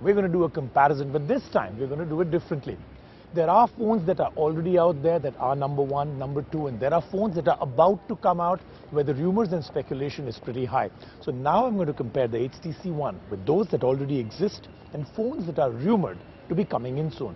we're going to do a comparison, but this time we're going to do it differently. There are phones that are already out there that are number 1, number 2, and there are phones that are about to come out where the rumors and speculation is pretty high. So now I'm going to compare the HTC One with those that already exist and phones that are rumored to be coming in soon.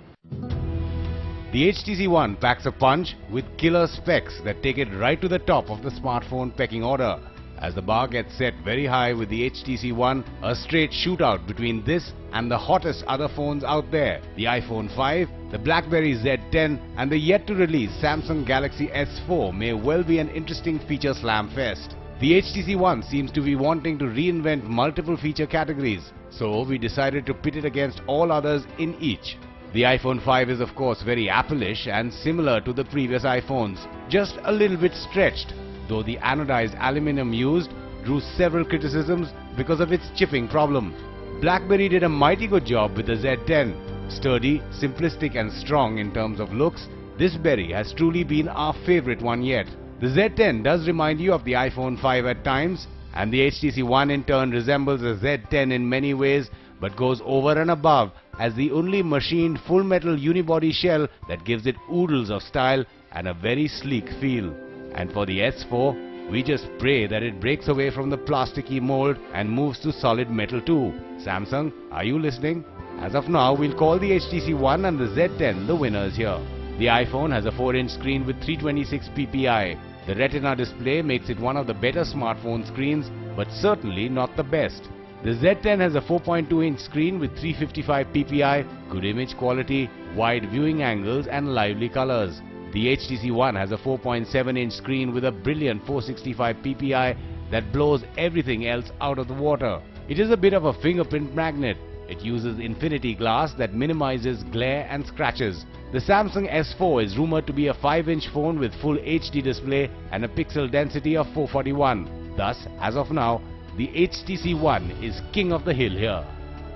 The HTC One packs a punch with killer specs that take it right to the top of the smartphone pecking order. As the bar gets set very high with the HTC One, a straight shootout between this and the hottest other phones out there, the iPhone 5, the Blackberry Z10 and the yet-to-release Samsung Galaxy S4 may well be an interesting feature slam fest. The HTC One seems to be wanting to reinvent multiple feature categories, so we decided to pit it against all others in each. The iPhone 5 is of course very Apple-ish and similar to the previous iPhones, just a little bit stretched, though the anodized aluminum used drew several criticisms because of its chipping problem. BlackBerry did a mighty good job with the Z10. Sturdy, simplistic and strong in terms of looks, this berry has truly been our favorite one yet. The Z10 does remind you of the iPhone 5 at times, and the HTC One in turn resembles the Z10 in many ways, but goes over and above as the only machined full metal unibody shell that gives it oodles of style and a very sleek feel. And for the S4, we just pray that it breaks away from the plasticky mold and moves to solid metal too. Samsung, are you listening? As of now, we'll call the HTC One and the Z10 the winners here. The iPhone has a 4-inch screen with 326 ppi. The Retina display makes it one of the better smartphone screens, but certainly not the best. The Z10 has a 4.2-inch screen with 355 ppi, good image quality, wide viewing angles and lively colors. The HTC One has a 4.7-inch screen with a brilliant 465 ppi that blows everything else out of the water. It is a bit of a fingerprint magnet. It uses infinity glass that minimizes glare and scratches. The Samsung S4 is rumored to be a 5-inch phone with full HD display and a pixel density of 441. Thus, as of now, the HTC One is king of the hill here.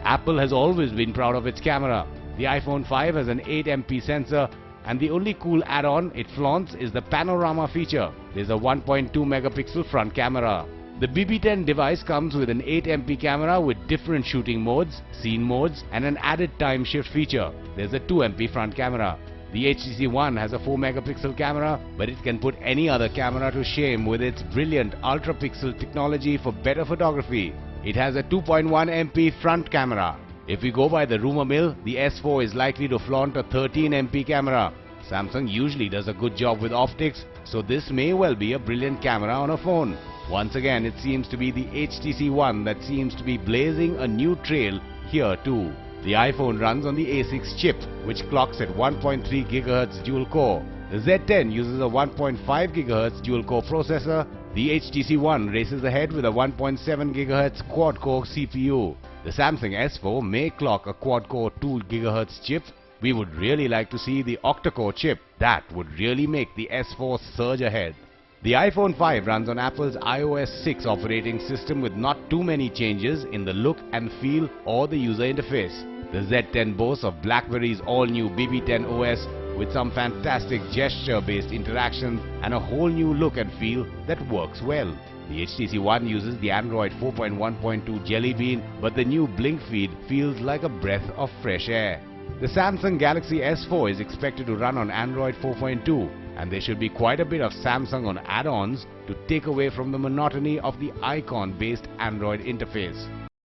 Apple has always been proud of its camera. The iPhone 5 has an 8MP sensor, and the only cool add-on it flaunts is the panorama feature. There's a 1.2 megapixel front camera. The BB10 device comes with an 8MP camera with different shooting modes, scene modes and an added time shift feature. There's a 2MP front camera. The HTC One has a 4 megapixel camera, but it can put any other camera to shame with its brilliant ultra pixel technology for better photography. It has a 2.1MP front camera. If we go by the rumor mill, the S4 is likely to flaunt a 13MP camera. Samsung usually does a good job with optics, so this may well be a brilliant camera on a phone. Once again, it seems to be the HTC One that seems to be blazing a new trail here too. The iPhone runs on the A6 chip, which clocks at 1.3 GHz dual-core. The Z10 uses a 1.5 GHz dual-core processor. The HTC One races ahead with a 1.7 GHz quad-core CPU. The Samsung S4 may clock a quad-core 2 GHz chip. We would really like to see the octa-core chip. That would really make the S4 surge ahead. The iPhone 5 runs on Apple's iOS 6 operating system with not too many changes in the look and feel or the user interface. The Z10 boasts of BlackBerry's all-new BB10 OS with some fantastic gesture-based interactions and a whole new look and feel that works well. The HTC One uses the Android 4.1.2 Jelly Bean, but the new Blink feed feels like a breath of fresh air. The Samsung Galaxy S4 is expected to run on Android 4.2, and there should be quite a bit of Samsung on add-ons to take away from the monotony of the icon-based Android interface.